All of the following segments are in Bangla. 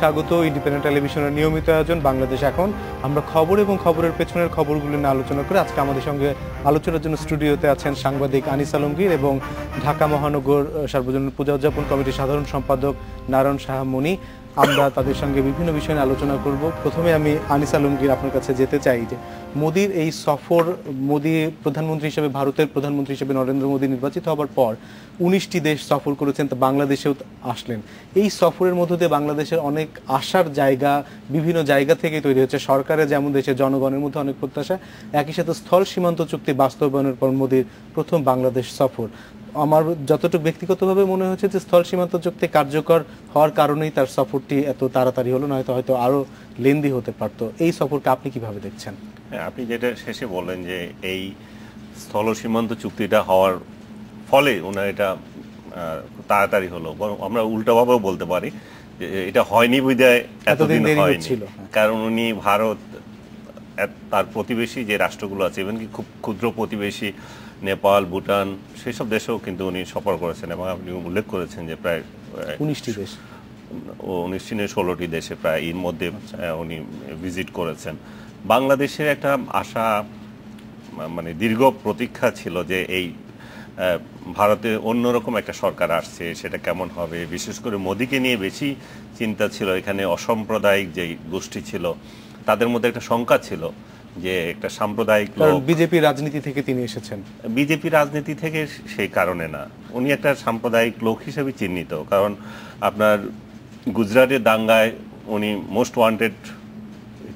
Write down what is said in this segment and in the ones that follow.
স্বাগত। ইন্ডিপেন্ডেন্ট টেলিভিশনের নিয়মিত আয়োজন বাংলাদেশ এখন। আমরা খবর এবং খবরের পেছনের খবরগুলো নিয়ে আলোচনা করে আজকে আমাদের সঙ্গে আলোচনার জন্য স্টুডিওতে আছেন সাংবাদিক আনিস আলমগীর এবং ঢাকা মহানগর সার্বজনীন পূজা উদযাপন কমিটির সাধারণ সম্পাদক নারায়ণ সাহা মনি। আমরা তাদের সঙ্গে বিভিন্ন বিষয় নিয়ে আলোচনা করব। প্রথমে আমি আনিস আলমগীর আপনার কাছে যেতে চাই যে মোদির এই সফর, মোদি প্রধানমন্ত্রী হিসেবে, ভারতের প্রধানমন্ত্রী হিসেবে নরেন্দ্র মোদী নির্বাচিত হবার পর 19টি দেশ সফর করেছেন, তা বাংলাদেশেও আসলেন। এই সফরের মধ্য দিয়ে বাংলাদেশের অনেক আশার জায়গা বিভিন্ন জায়গা থেকে তৈরি হচ্ছে। সরকারের যেমন দেশের জনগণের মধ্যে অনেক প্রত্যাশা, একই সাথে স্থল সীমান্ত চুক্তি বাস্তবায়নের পর মোদির প্রথম বাংলাদেশ সফর। আমার যতটুকু ব্যক্তিগতভাবে মনে হচ্ছে যে স্থল সীমান্ত চুক্তি কার্যকর হওয়ার কারণেই তার সফরটি এত তাড়াতাড়ি হলো, নয়তো হয়তো আরো লেন্দি হতে পারতো। এই সফরকে আপনি কিভাবে দেখছেন? আপনি যেটা শেষে বললেন যে এই স্থল সীমান্ত চুক্তিটা হওয়ার ফলে ওনার এটা তাড়াতাড়ি হলো, আমরা উল্টাভাবেও বলতে পারি যে এটা হয়নি বিধায় এতদিন হয়নি। কারণ উনি ভারত, তার প্রতিবেশী যে রাষ্ট্রগুলো আছে, ইভেন কি খুব ক্ষুদ্র প্রতিবেশী নেপাল, ভুটান, সেসব দেশেও কিন্তু উনি সফর করেছেন এবং আপনি উল্লেখ করেছেন যে প্রায় 19টি দেশ, 16টি দেশে প্রায় এর মধ্যে উনি ভিজিট করেছেন। বাংলাদেশের একটা আশা, মানে দীর্ঘ প্রতীক্ষা ছিল যে এই ভারতে অন্যরকম একটা সরকার আসছে, সেটা কেমন হবে। বিশেষ করে মোদিকে নিয়ে বেশি চিন্তা ছিল। এখানে অসাম্প্রদায়িক যে গোষ্ঠী ছিল তাদের মধ্যে একটা শঙ্কা ছিল যে একটা সাম্প্রদায়িক লোক। বিজেপি রাজনীতি থেকে তিনি এসেছেন, বিজেপি রাজনীতি থেকে সেই কারণে না, উনি একটা সাম্প্রদায়িক লোক হিসেবে চিহ্নিত। কারণ আপনার গুজরাটের দাঙ্গায় উনি মোস্ট ওয়ান্টেড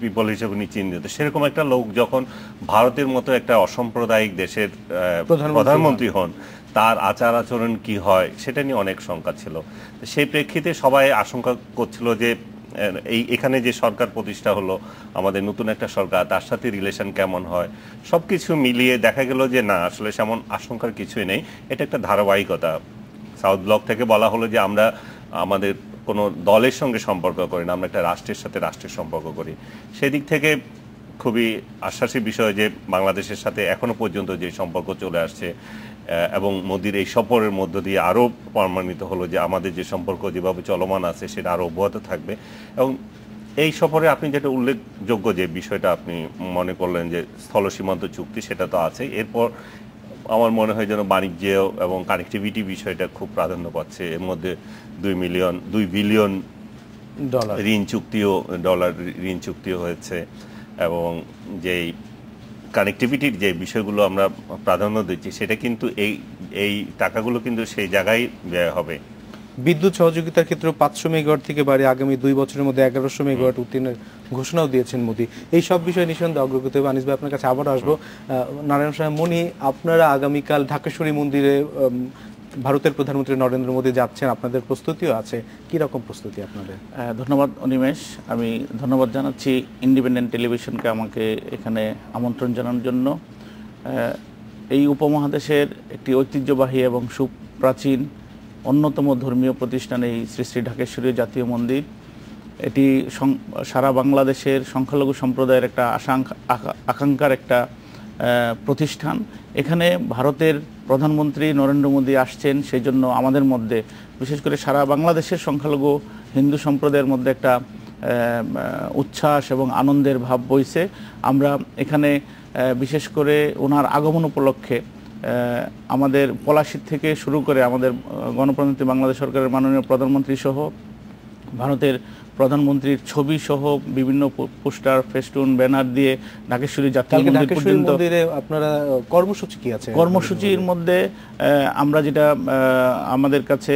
পিপল হিসেবে উনি চিহ্নিত। সেরকম একটা লোক যখন ভারতের মতো একটা অসাম্প্রদায়িক দেশের প্রধানমন্ত্রী হন, তার আচার আচরণ কি হয় সেটা নিয়ে অনেক শঙ্কা ছিল। সেই প্রেক্ষিতে সবাই আশঙ্কা করছিল যে এখানে যে সরকার প্রতিষ্ঠা হলো, আমাদের নতুন একটা সরকার, তার সাথে রিলেশন কেমন হয়। সবকিছু মিলিয়ে দেখা গেল যে না, আসলে সেমন আশঙ্কার কিছুই নেই। এটা একটা ধারাবাহিকতা। সাউথ ব্লক থেকে বলা হলো যে আমরা আমাদের কোনো দলের সঙ্গে সম্পর্ক করি না, আমরা একটা রাষ্ট্রের সাথে রাষ্ট্রের সম্পর্ক করি। সেদিক থেকে খুবই আশ্বাসী বিষয় যে বাংলাদেশের সাথে এখনো পর্যন্ত যে সম্পর্ক চলে আসছে এবং মোদির এই সফরের মধ্য দিয়ে আরও প্রমাণিত হলো যে আমাদের যে সম্পর্ক যেভাবে চলমান আছে সেটা আরও অব্যাহত থাকবে। এবং এই সফরে আপনি যেটা উল্লেখযোগ্য যে বিষয়টা আপনি মনে করলেন যে স্থল সীমান্ত চুক্তি, সেটা তো আছে। এরপর আমার মনে হয় যেন বাণিজ্য এবং কানেক্টিভিটি বিষয়টা খুব প্রাধান্য পাচ্ছে। এর মধ্যে 2 বিলিয়ন ডলার ঋণ চুক্তিও হয়েছে এবং যেই কানেক্টিভিটির যে বিষয়গুলো আমরা প্রাধান্য দিচ্ছি, সেটা কিন্তু এই টাকাগুলো কিন্তু সেই জায়গায় ব্যয় হবে। বিদ্যুৎ সহযোগিতার ক্ষেত্রে 500 মেগাওয়াট থেকে বাড়ি আগামী 2 বছরের মধ্যে 1100 মেগাওয়াট উত্তীর্ণের ঘোষণাও দিয়েছেন মোদি। এই সব বিষয়ে নিঃসন্দেহে অগ্রগতি হবে। আনিস ভাই, আপনার কাছে আবার আসবো। নারায়ণ সাহেব মনি, আপনারা আগামীকাল ঢাকেশ্বরী মন্দিরে ভারতের প্রধানমন্ত্রী নরেন্দ্র মোদী যাচ্ছেন, আপনাদের প্রস্তুতিও আছে, কি রকম প্রস্তুতি আপনাদের? ধন্যবাদ অনিমেষ। আমি ধন্যবাদ জানাচ্ছি ইন্ডিপেন্ডেন্ট টেলিভিশনকে আমাকে এখানে আমন্ত্রণ জানানোর জন্য। এই উপমহাদেশের একটি ঐতিহ্যবাহী এবং সুপ্রাচীন অন্যতম ধর্মীয় প্রতিষ্ঠান এই শ্রী শ্রী ঢাকেশ্বরী জাতীয় মন্দির। এটি সারা বাংলাদেশের সংখ্যালঘু সম্প্রদায়ের একটা আকাঙ্ক্ষার একটা প্রতিষ্ঠান। এখানে ভারতের প্রধানমন্ত্রী নরেন্দ্র মোদী আসছেন, সেই জন্য আমাদের মধ্যে, বিশেষ করে সারা বাংলাদেশের সংখ্যালঘু হিন্দু সম্প্রদায়ের মধ্যে একটা উচ্ছ্বাস এবং আনন্দের ভাব বইছে। আমরা এখানে বিশেষ করে ওনার আগমন উপলক্ষে আমাদের পলাশী থেকে শুরু করে আমাদের গণপ্রজাতন্ত্রী বাংলাদেশ সরকারের মাননীয় প্রধানমন্ত্রী সহ ভারতের প্রধানমন্ত্রীর ছবি সহ বিভিন্ন পোস্টার, ফেস্টুন, ব্যানার দিয়ে ঢাকেশ্বরী জাতীয় মন্দির পর্যন্ত আপনারা কর্মসূচি কি আছে? কর্মসূচির মধ্যে আমরা যেটা আমাদের কাছে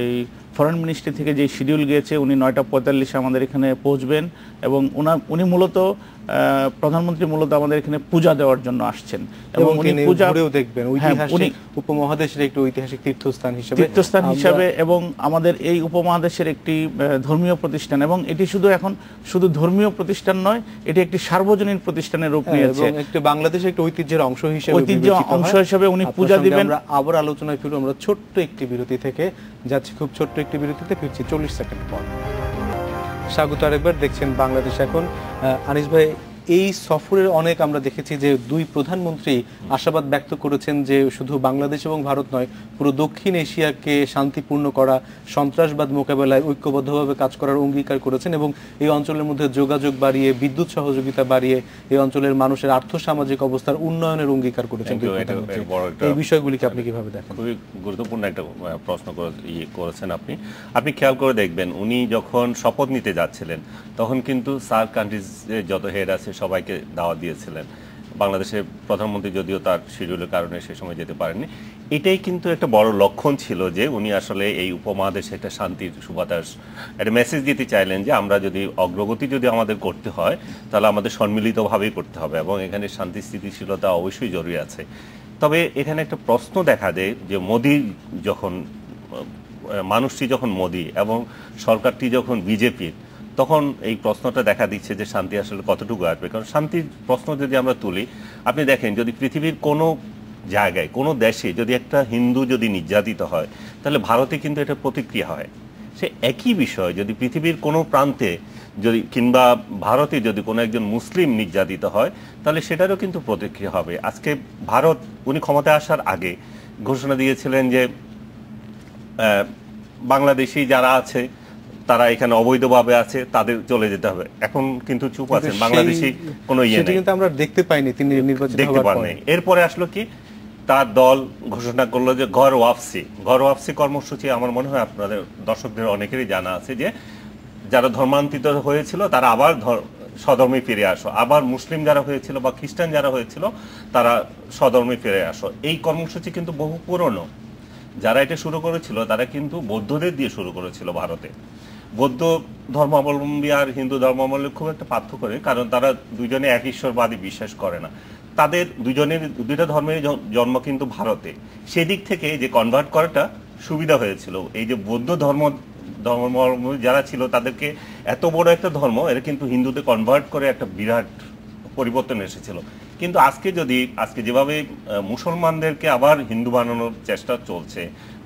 এই ফরেন মিনিস্ট্রি থেকে যে শিডিউল গিয়েছে, উনি 9টা 45 আমাদের এখানে পৌঁছবেন এবং উনি মূলত প্রধানমন্ত্রী মূলত আমাদের এখানে পূজা দেওয়ার জন্য আসছেন এবং উনি পূজা দেখবেন উপমহাদেশের একটি ঐতিহাসিক তীর্থস্থান হিসেবে এবং আমাদের এই উপমহাদেশের একটি ধর্মীয় প্রতিষ্ঠান। এবং এটি শুধু ধর্মীয় প্রতিষ্ঠান নয়, এটি একটি সার্বজনীন প্রতিষ্ঠানের রূপ নিয়েছে। একটি বাংলাদেশের একটি ঐতিহ্যের অংশ হিসেবে উনি পূজা দিবেন। আমরা আবার আলোচনায় ফিরব। আমরা ছোট্ট একটি বিরতি থেকে যাচ্ছি, খুব ছোট্ট একটি বিরতিতে ফিরছি 40 সেকেন্ড পর। স্বাগত আরেকবার, দেখছেন বাংলাদেশ এখন। আনিস ভাই, এই সফরের অনেক আমরা দেখেছি যে দুই প্রধানমন্ত্রী আশাবাদ ব্যক্ত করেছেন যে শুধু বাংলাদেশ এবং ভারত নয়, পুরো দক্ষিণ এশিয়াকে শান্তিপূর্ণ করা, সন্ত্রাসবাদ মোকাবেলায় ঐক্যবদ্ধভাবে কাজ করার অঙ্গীকার করেছেন এবং এই অঞ্চলের মধ্যে যোগাযোগ বাড়িয়ে, বিদ্যুৎ সহযোগিতা বাড়িয়ে এই অঞ্চলের মানুষের আর্থসামাজিক অবস্থার উন্নয়নের অঙ্গীকার করেছেন দুই প্রধানমন্ত্রী। এই বিষয়গুলিকে আপনি কিভাবে দেখেন? খুবই গুরুত্বপূর্ণ একটা প্রশ্ন করেছেন আপনি। আপনি খেয়াল করে দেখবেন, উনি যখন শপথ নিতে যাচ্ছিলেন তখন কিন্তু সার্ক কান্ট্রিজ যত হেড আছে সবাইকে দাওয়াত দিয়েছিলেন। বাংলাদেশের প্রধানমন্ত্রী যদিও তার শিডিউলের কারণে সে সময় যেতে পারেননি। এটাই কিন্তু একটা বড় লক্ষণ ছিল যে উনি আসলে এই উপমহাদেশে একটা শান্তির সুবাতাস, একটা মেসেজ দিতে চাইলেন যে আমরা যদি অগ্রগতি যদি আমাদের করতে হয় তাহলে আমাদের সম্মিলিতভাবেই করতে হবে এবং এখানে শান্তি স্থিতিশীলতা অবশ্যই জরুরি আছে। তবে এখানে একটা প্রশ্ন দেখা দেয় যে মোদি যখন, মানুষটি যখন মোদি এবং সরকারটি যখন বিজেপির, তখন এই প্রশ্নটা দেখা দিচ্ছে যে শান্তি আসলে কতটুকু আসবে। কারণ শান্তির প্রশ্ন যদি আমরা তুলি, আপনি দেখেন যদি পৃথিবীর কোনো জায়গায় কোনো দেশে যদি একটা হিন্দু যদি নির্যাতিত হয় তাহলে ভারতে কিন্তু এটা প্রতিক্রিয়া হয়। সে একই বিষয় যদি পৃথিবীর কোনো প্রান্তে যদি কিংবা ভারতে যদি কোনো একজন মুসলিম নির্যাতিত হয় তাহলে সেটারও কিন্তু প্রতিক্রিয়া হবে। আজকে ভারত উনি ক্ষমতায় আসার আগে ঘোষণা দিয়েছিলেন যে বাংলাদেশি যারা আছে তারা এখানে অবৈধভাবে আছে, তাদের চলে যেতে হবে। এখন কিন্তু চুপ আছেন, বাংলাদেশি কোনো ইয়ে নেই, কিন্তু আমরা দেখতে পাইনি তিনি নির্বাচিত দেখতে পাননি। এরপরে আসলো কি, তার দল ঘোষণা করলো যে ঘর ওয়াপসি কর্মসূচি। আমার মনে হয় আপনাদের দর্শকদের অনেকেরই জানা আছে যে যারা ধর্মান্তরিত হয়েছিল তারা আবার স্বধর্মে ফিরে আসো, আবার মুসলিম যারা হয়েছিল বা খ্রিস্টান যারা হয়েছিল তারা স্বধর্মে ফিরে আসো। এই কর্মসূচি কিন্তু বহু পুরনো। যারা এটা শুরু করেছিল তারা কিন্তু বৌদ্ধদের দিয়ে শুরু করেছিল ভারতে। বৌদ্ধ ধর্মাবলম্বী আর হিন্দু ধর্মাবলম্বী খুব একটা পার্থক্য নেই, কারণ তারা দুজনে এক ঈশ্বরবাদী বিশ্বাস করে না। তাদের দুইটা ধর্মের জন্ম কিন্তু ভারতে। সেদিক থেকে যে কনভার্ট করাটা সুবিধা হয়েছিল। এই যে বৌদ্ধ ধর্মাবলম্বী যারা ছিল তাদেরকে এত বড় একটা ধর্ম এরা কিন্তু হিন্দুতে কনভার্ট করে একটা বিরাট পরিবর্তন এসেছিল। কিন্তু আজকে যেভাবে মুসলমানদেরকে আবার হিন্দু বানানোর চেষ্টা চলছে,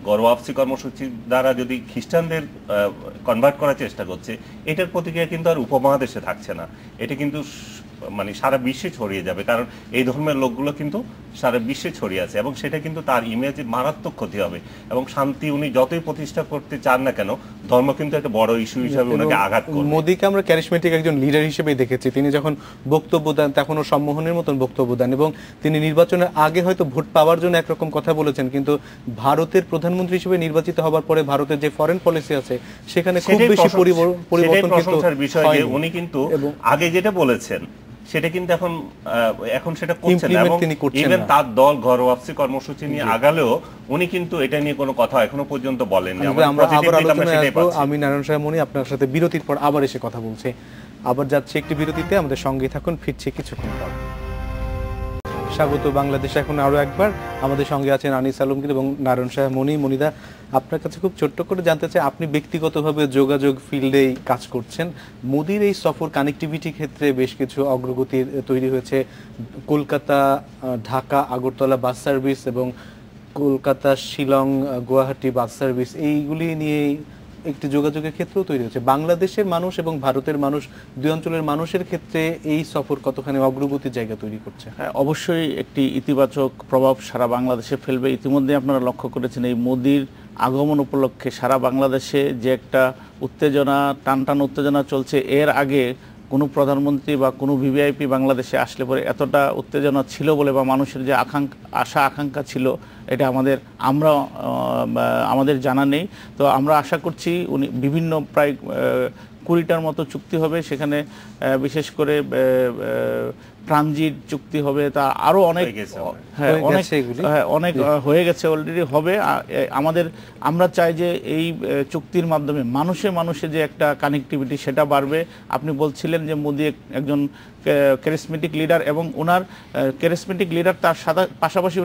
গর্ভাবসি কর্মসূচির দ্বারা যদি খ্রিস্টানদের কনভার্ট করার চেষ্টা করছে, এটার প্রতিক্রিয়া কিন্তু আর উপমহাদেশে থাকছে না, এটা কিন্তু মানে সারা বিশ্বে ছড়িয়ে যাবে। কারণ এই ধর্মের লোকগুলো কিন্তু সারা বিশ্বে ছড়িয়ে আছে এবং সেটা কিন্তু তার ইমেজে মারাত্মক ক্ষতি হবে। এবং শান্তি উনি যতই প্রতিষ্ঠা করতে চান না কেন, ধর্ম কিন্তু একটা বড় ইস্যু হিসেবে ওনাকে আঘাত করবে। মোদিকে আমরা ক্যারিসমেটিক একজন লিডার হিসেবে দেখেছি। তিনি যখন বক্তব্য দেন তখনও সম্মোহনের মতন বক্তব্য দেন এবং তিনি নির্বাচনের আগে হয়তো ভোট পাওয়ার জন্য একরকম কথা বলেছেন, কিন্তু ভারতের প্রধানমন্ত্রী হিসেবে নির্বাচিত হবার পরে ভারতের যে ফরেন পলিসি আছে সেখানে খুব বেশি পরিবর্তন কিন্তু বিষয় যে উনি কিন্তু আগে যেটা বলেছেন সেটা কিন্তু এখন সেটা করছেন না। এবং ইভেন তার দল ঘর ওয়াপসি কর্মসূচি নিয়ে আগালেও উনি কিন্তু এটা নিয়ে কোনো কথা এখনো পর্যন্ত বলেননি। আমি নারায়ণ শাহ মনি আপনার সাথে বিরতির পর আবার এসে কথা বলছি। আবার যাচ্ছে একটি বিরতিতে, আমাদের সঙ্গে থাকুন, ফিরছে কিছুক্ষণ পর। স্বাগত বাংলাদেশ এখন আরো একবার। আমাদের সঙ্গে আছেন আনিস আলমগীর এবং নারায়ণ শাহ মনি। মনিদা, আপনার কাছে খুব ছোট্ট করে জানতে চাই, আপনি ব্যক্তিগতভাবে যোগাযোগ ফিল্ডেই কাজ করছেন। মোদির এই সফর কানেক্টিভিটি ক্ষেত্রে বেশ কিছু অগ্রগতি তৈরি হয়েছে। কলকাতা ঢাকা আগরতলা বাস সার্ভিস এবং কলকাতা শিলং গুয়াহাটি বাস সার্ভিস, এইগুলি নিয়ে একটি যোগাযোগের ক্ষেত্রেও তৈরি হচ্ছে। বাংলাদেশের মানুষ এবং ভারতের মানুষ, দুই অঞ্চলের মানুষের ক্ষেত্রে এই সফর কতখানি অগ্রগতির জায়গা তৈরি করছে? হ্যাঁ, অবশ্যই একটি ইতিবাচক প্রভাব সারা বাংলাদেশে ফেলবে। ইতিমধ্যে আপনারা লক্ষ্য করেছেন এই মোদির আগমন উপলক্ষে সারা বাংলাদেশে যে একটা উত্তেজনা, টানটান উত্তেজনা চলছে। এর আগে কোনো প্রধানমন্ত্রী বা কোনো ভিভিআইপি বাংলাদেশে আসলে পরে এতটা উত্তেজনা ছিল বলে বা মানুষের যে আশা আকাঙ্ক্ষা ছিল এটা আমাদের জানা নেই। তো আমরা আশা করছি উনি বিভিন্ন প্রায় 20টার মতো চুক্তি হবে, সেখানে বিশেষ করে ট্রানজিট চুক্তি হবে, তা আরও অনেক অনেক হয়ে গেছে, অলরেডি হবে। আমরা চাই যে এই চুক্তির মাধ্যমে মানুষে যে একটা কানেক্টিভিটি সেটা বাড়বে। আপনি বলছিলেন যে মোদি একজন ক্যারিসমেটিক লিডার এবং ওনার ক্যারিসমেটিক লিডার তার পাশাপাশি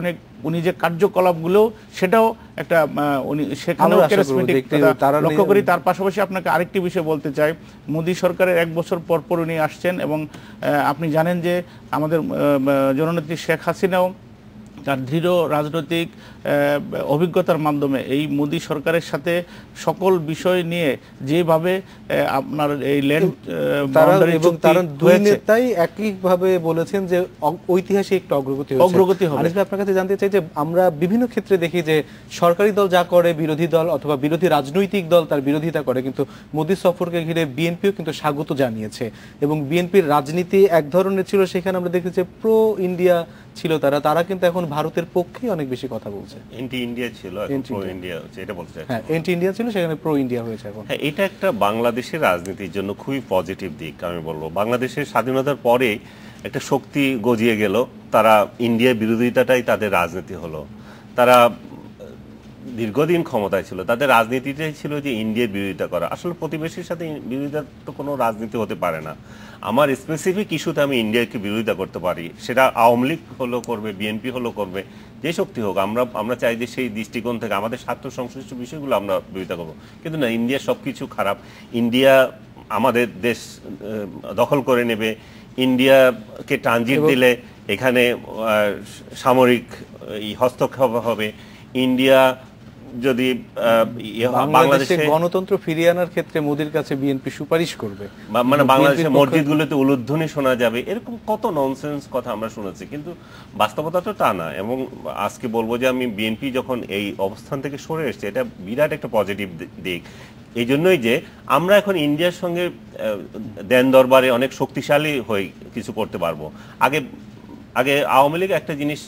উনি যে কার্যকলাপগুলো সেটাও একটা উনি সেখানেও ক্যারিসমেটিক লক্ষ্য করি। তার পাশাপাশি আপনাকে আরেকটি বিষয় বলতে চাই, মোদি সরকারের 1 বছর পর উনি আসছেন এবং আপনি জানেন যে আমাদের জননেত্রী শেখ হাসিনাও তার দৃঢ় রাজনৈতিক অভিজ্ঞতার মাধ্যমে এই মোদী সরকারের সাথে সকল বিষয় নিয়ে যেভাবে আপনার এই ল্যান্ড বাউন্ডারি এবং তারা দুই নেতাই একইভাবে বলেছেন যে ঐতিহাসিক একটা অগ্রগতি হবে। আনিস ভাই, আপনার কাছে জানতে চাই যে আমরা বিভিন্ন ক্ষেত্রে দেখি যে সরকারি দল যা করে বিরোধী দল অথবা বিরোধী রাজনৈতিক দল তার বিরোধিতা করে, কিন্তু মোদী সফরকে ঘিরে বিএনপিও কিন্তু স্বাগত জানিয়েছে এবং বিএনপির রাজনীতি এক ধরনের ছিল, সেখানে আমরা দেখেছি যে প্রো ইন্ডিয়া ছিল তারা কিন্তু এখন ভারতের পক্ষে অনেক বেশি কথা বলছে। এন্টি ইন্ডিয়া ছিল, এখন প্রো ইন্ডিয়া হচ্ছে, এটা বলতে চাই। হ্যাঁ, এন্টি ইন্ডিয়া ছিল, সেখানে প্রো ইন্ডিয়া হয়েছে এখন। হ্যাঁ, এটা একটা বাংলাদেশের রাজনীতির জন্য খুবই পজিটিভ দিক। আমি বলবো বাংলাদেশের স্বাধীনতার পরে একটা শক্তি গজিয়ে গেল, তারা ইন্ডিয়ার বিরোধিতাটাই তাদের রাজনীতি হলো। তারা দীর্ঘদিন ক্ষমতায় ছিল, তাদের রাজনীতিটাই ছিল যে ইন্ডিয়ার বিরোধিতা করা। আসলে প্রতিবেশীর সাথে বিরোধিতা তো কোনো রাজনীতি হতে পারে না। আমার স্পেসিফিক ইস্যুতে আমি ইন্ডিয়াকে বিরোধিতা করতে পারি, সেটা আওয়ামী লীগ হলো করবে, বিএনপি হলো করবে, যে শক্তি হোক। আমরা চাই যে সেই দৃষ্টিকোণ থেকে আমাদের স্বার্থ সংশ্লিষ্ট বিষয়গুলো আমরা বিরোধিতা করবো, কিন্তু না, ইন্ডিয়ার সব কিছু খারাপ। ইন্ডিয়া আমাদের দেশ দখল করে নেবে, ইন্ডিয়াকে ট্রানজিট দিলে এখানে সামরিক হস্তক্ষেপ হবে, ইন্ডিয়া যদি বাংলাদেশে গণতন্ত্র ফিরিয়ে আনার ক্ষেত্রে মোদির কাছে বিএনপি সুপারিশ করবে, মানে বাংলাদেশের মসজিদগুলোতে উলুধ্বনি শোনা যাবে, এরকম কত ননসেন্স কথা আমরা শুনেছি, কিন্তু বাস্তবতা তো তা না। এবং আজকে বলবো যে আমি বিএনপি যখন এই অবস্থান থেকে সরে এসছে, এটা বিরাট একটা পজিটিভ দিক। এই জন্যই যে আমরা এখন ইন্ডিয়ার সঙ্গে দেন দরবারে অনেক শক্তিশালী হয়ে কিছু করতে পারবো। আগে আওয়ামী লীগ একটা জিনিস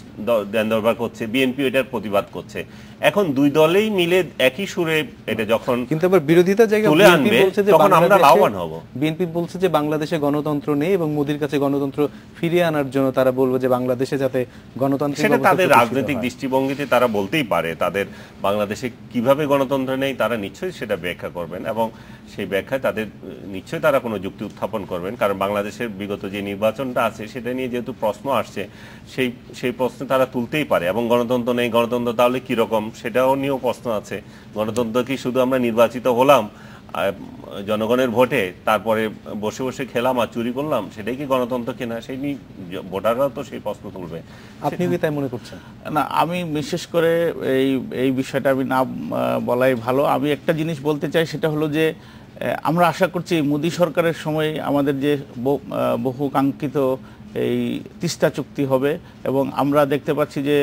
দেন দরবার করছে, বিএনপি এটার প্রতিবাদ করছে, এখন দুই দলেই মিলে একই সুরে এটা যখন কিন্তু আবার বিরোধিতা জায়গা তুলে আনবে, তখন আমরা লাভবান হব। বিএনপি বলছে যে বাংলাদেশে গণতন্ত্র নেই এবং মোদির কাছে গণতন্ত্র ফিরিয়ে আনার জন্য তারা বলবে যে বাংলাদেশে যাতে গণতান্ত্রিক, সেটা তাদের রাজনৈতিক দৃষ্টিভঙ্গিতে তারা বলতেই পারে। তাদের বাংলাদেশে কিভাবে গণতন্ত্র নেই তারা নিশ্চয়ই সেটা ব্যাখ্যা করবেন, এবং সেই ব্যাখ্যায় তাদের নিশ্চয়ই তারা কোনো যুক্তি উত্থাপন করবেন। কারণ বাংলাদেশের বিগত যে নির্বাচনটা আছে সেটা নিয়ে যেহেতু প্রশ্ন আসছে, সেই প্রশ্ন তারা তুলতেই পারে। এবং গণতন্ত্র নেই, গণতন্ত্র তাহলে কিরকম সেটাও নিয়েও প্রশ্ন আছে। গণতন্ত্র কি শুধু আমরা নির্বাচিত হলাম জনগণের ভোটে, তারপরে বসে বসে খেলাম আর চুরি করলাম, সেটাই কি গণতন্ত্র কিনা? সেই নিয়ে ভোটাররাও তো সেই প্রশ্ন তুলবে। আপনি কি তাই মনে করছেন? না, আমি বিশেষ করে এই বিষয়টা আমি না বলাই ভালো। আমি একটা জিনিস বলতে চাই, সেটা হলো যে আমরা আশা করছি মোদী সরকারের সময় আমাদের যে বহু কাঙ্ক্ষিত এই তিস্তা চুক্তি হবে, এবং আমরা দেখতে পাচ্ছি যে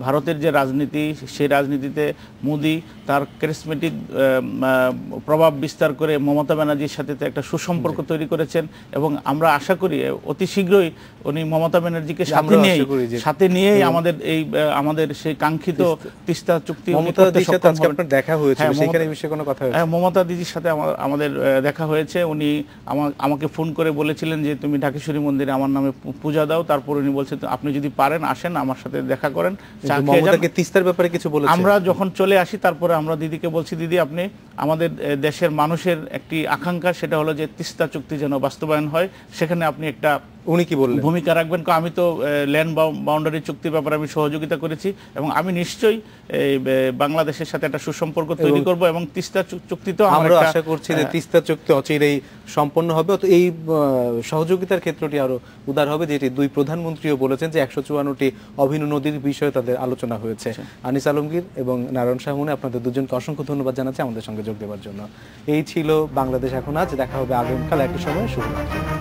ভারতের যে রাজনীতি, সেই রাজনীতিতে মোদি তার ক্যারিসমেটিক প্রভাব বিস্তার করে মমতা ব্যানার্জির সাথে একটা সুসম্পর্ক তৈরি করেছেন, এবং আমরা আশা করি অতি শীঘ্রই উনি মমতা ব্যানার্জিকে সাথে নিয়েই আমাদের সেই কাঙ্ক্ষিত তিস্তা চুক্তি দেখা হয়েছে। মমতা দিদির সাথে আমাদের দেখা হয়েছে। উনি আমাকে ফোন করে বলেছিলেন যে তুমি ঢাকেশ্বরী মন্দিরে আমার নামে পূজা দাও। তারপর উনি বলছেন আপনি যদি পারেন আসেন, আমার সাথে দেখা করেন। তিস্তার ব্যাপারে কিছু বলেছেন? আমরা যখন চলে আসি তারপরে আমরা দিদিকে বলছি, দিদি আপনি আমাদের দেশের মানুষের একটি আকাঙ্ক্ষা, সেটা হলো যে তিস্তা চুক্তি যেন বাস্তবায়ন হয়, সেখানে আপনি একটা উনি কি বললেন ভূমিকা রাখবেন। আমি তো ল্যান্ড বাউন্ডারি চুক্তির ব্যাপারে আমি সহযোগিতা করেছি, এবং আমি নিশ্চয়ই বাংলাদেশের সাথে একটা সুসম্পর্ক তৈরি করব, এবং তিস্তা চুক্তিতেও আমরা আশা করছি যে তিস্তা চুক্তি অচিরেই সম্পন্ন হবে। তো এই সহযোগিতার ক্ষেত্রটি আরো উদার হবে, যেটি দুই প্রধানমন্ত্রীও বলেছেন যে 154টি অভিনব নদীর বিষয়ে তাদের আলোচনা হয়েছে। আনিস আলমগীর এবং নারায়ণ শাহ মুনে, আপনাদের দুজনকে অসংখ্য ধন্যবাদ জানাচ্ছি আমাদের সঙ্গে যোগ দেওয়ার জন্য। এই ছিল বাংলাদেশ এখন আজ। দেখা হবে আগামীকাল একই সময়। শুভরাত্রি।